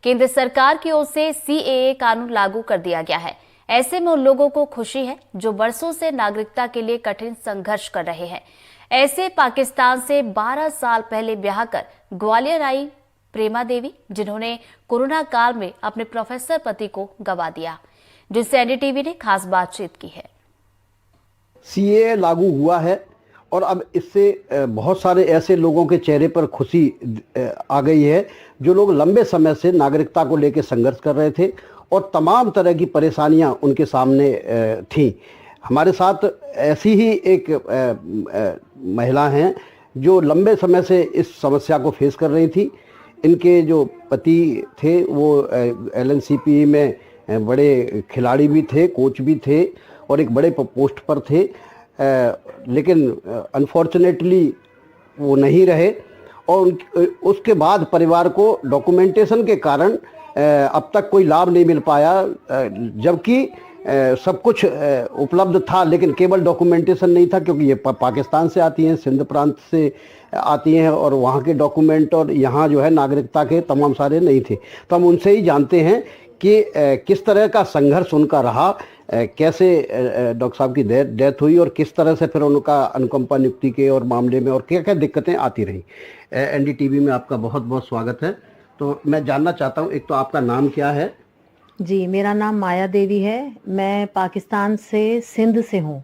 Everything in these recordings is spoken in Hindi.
केंद्र सरकार की ओर से सीएए कानून लागू कर दिया गया है। ऐसे में उन लोगों को खुशी है जो बरसों से नागरिकता के लिए कठिन संघर्ष कर रहे हैं। ऐसे पाकिस्तान से 12 साल पहले ब्याह कर ग्वालियर आई प्रेमा देवी, जिन्होंने कोरोना काल में अपने प्रोफेसर पति को गंवा दिया, जिससे एनडीटीवी ने खास बातचीत की है। सीएए लागू हुआ है और अब इससे बहुत सारे ऐसे लोगों के चेहरे पर खुशी आ गई है जो लोग लंबे समय से नागरिकता को लेकर संघर्ष कर रहे थे और तमाम तरह की परेशानियां उनके सामने थीं। हमारे साथ ऐसी ही एक महिला हैं जो लंबे समय से इस समस्या को फेस कर रही थी। इनके जो पति थे वो एलएनसीपी में बड़े खिलाड़ी भी थे, कोच भी थे और एक बड़े पोस्ट पर थे, लेकिन अनफॉर्चुनेटली वो नहीं रहे और उसके बाद परिवार को डॉक्यूमेंटेशन के कारण अब तक कोई लाभ नहीं मिल पाया, जबकि सब कुछ उपलब्ध था लेकिन केवल डॉक्यूमेंटेशन नहीं था, क्योंकि ये पाकिस्तान से आती हैं, सिंध प्रांत से आती हैं और वहाँ के डॉक्यूमेंट और यहाँ जो है नागरिकता के तमाम सारे नहीं थे। तो हम उनसे ही जानते हैं कि किस तरह का संघर्ष उनका रहा, कैसे डॉक्टर साहब की डेथ हुई और किस तरह से फिर उनका अनुकंपा नियुक्ति के और मामले में और क्या क्या दिक्कतें आती रहीं। एनडीटीवी में आपका बहुत बहुत स्वागत है। तो मैं जानना चाहता हूँ, एक तो आपका नाम क्या है? जी, मेरा नाम माया देवी है। मैं पाकिस्तान से सिंध से हूँ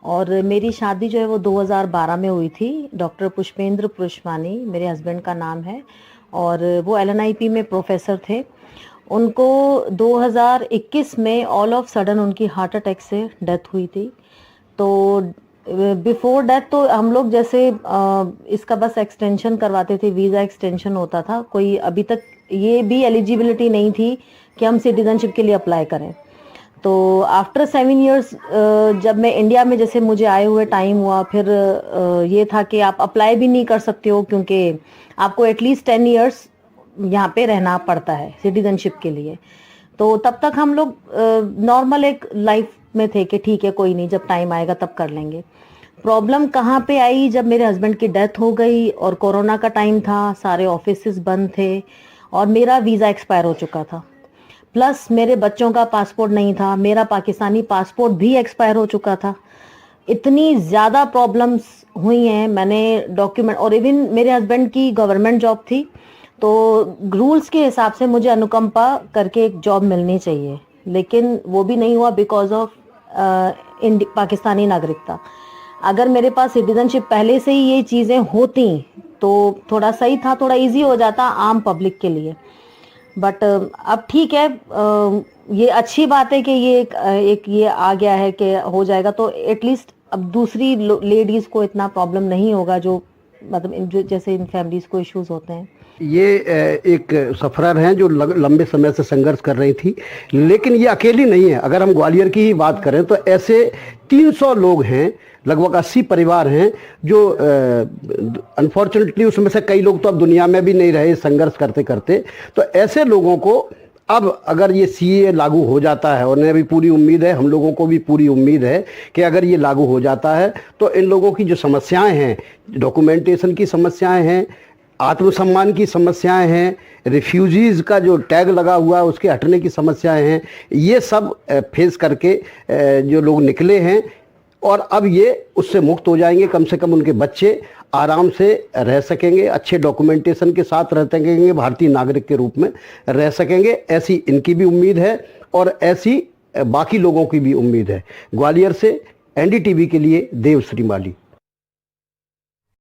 और मेरी शादी जो है वो 2012 में हुई थी। डॉक्टर पुष्पेंद्र पुरुषवानी मेरे हस्बैंड का नाम है और वो एलएनआईपी में प्रोफेसर थे। उनको 2021 में ऑल ऑफ सडन उनकी हार्ट अटैक से डेथ हुई थी। तो बिफोर डेथ तो हम लोग जैसे इसका बस एक्सटेंशन करवाते थे, वीज़ा एक्सटेंशन होता था। कोई अभी तक ये भी एलिजिबिलिटी नहीं थी कि हम सिटीजनशिप के लिए अप्लाई करें। तो आफ्टर 7 इयर्स जब मैं इंडिया में जैसे मुझे आए हुए टाइम हुआ, फिर ये था कि आप अप्लाई भी नहीं कर सकते हो क्योंकि आपको एटलीस्ट 10 इयर्स यहाँ पे रहना पड़ता है सिटीजनशिप के लिए। तो तब तक हम लोग नॉर्मल एक लाइफ में थे कि ठीक है कोई नहीं, जब टाइम आएगा तब कर लेंगे। प्रॉब्लम कहाँ पे आई, जब मेरे हस्बैंड की डेथ हो गई और कोरोना का टाइम था, सारे ऑफिसेस बंद थे और मेरा वीज़ा एक्सपायर हो चुका था, प्लस मेरे बच्चों का पासपोर्ट नहीं था, मेरा पाकिस्तानी पासपोर्ट भी एक्सपायर हो चुका था। इतनी ज़्यादा प्रॉब्लम्स हुई हैं। मैंने डॉक्यूमेंट और इवन मेरे हस्बैंड की गवर्नमेंट जॉब थी, तो रूल्स के हिसाब से मुझे अनुकंपा करके एक जॉब मिलनी चाहिए, लेकिन वो भी नहीं हुआ बिकॉज ऑफ पाकिस्तानी नागरिकता। अगर मेरे पास सिटीजनशिप पहले से ही ये चीज़ें होती तो थोड़ा सही था, थोड़ा इजी हो जाता आम पब्लिक के लिए। बट अब ठीक है, ये अच्छी बात है कि ये एक ये आ गया है कि हो जाएगा, तो एटलीस्ट अब दूसरी लेडीज़ को इतना प्रॉब्लम नहीं होगा जो मतलब जैसे इन फैमिलीज़ को इश्यूज होते हैं। ये एक सफरर हैं जो लंबे समय से संघर्ष कर रही थी, लेकिन ये अकेली नहीं है। अगर हम ग्वालियर की ही बात करें तो ऐसे 300 लोग हैं, लगभग 80 परिवार हैं जो अनफॉर्चुनेटली उसमें से कई लोग तो अब दुनिया में भी नहीं रहे संघर्ष करते करते। तो ऐसे लोगों को अब अगर ये सीए लागू हो जाता है, और उन्हें भी पूरी उम्मीद है, हम लोगों को भी पूरी उम्मीद है कि अगर ये लागू हो जाता है तो इन लोगों की जो समस्याएं हैं, डॉक्यूमेंटेशन की समस्याएं हैं, आत्मसम्मान की समस्याएं हैं, रिफ्यूजीज़ का जो टैग लगा हुआ है उसके हटने की समस्याएं हैं, ये सब फेस करके जो लोग निकले हैं और अब ये उससे मुक्त हो जाएंगे। कम से कम उनके बच्चे आराम से रह सकेंगे, अच्छे डॉक्यूमेंटेशन के साथ रह सकेंगे, भारतीय नागरिक के रूप में रह सकेंगे। ऐसी इनकी भी उम्मीद है और ऐसी बाकी लोगों की भी उम्मीद है। ग्वालियर से एनडीटीवी के लिए देव श्रीमाली।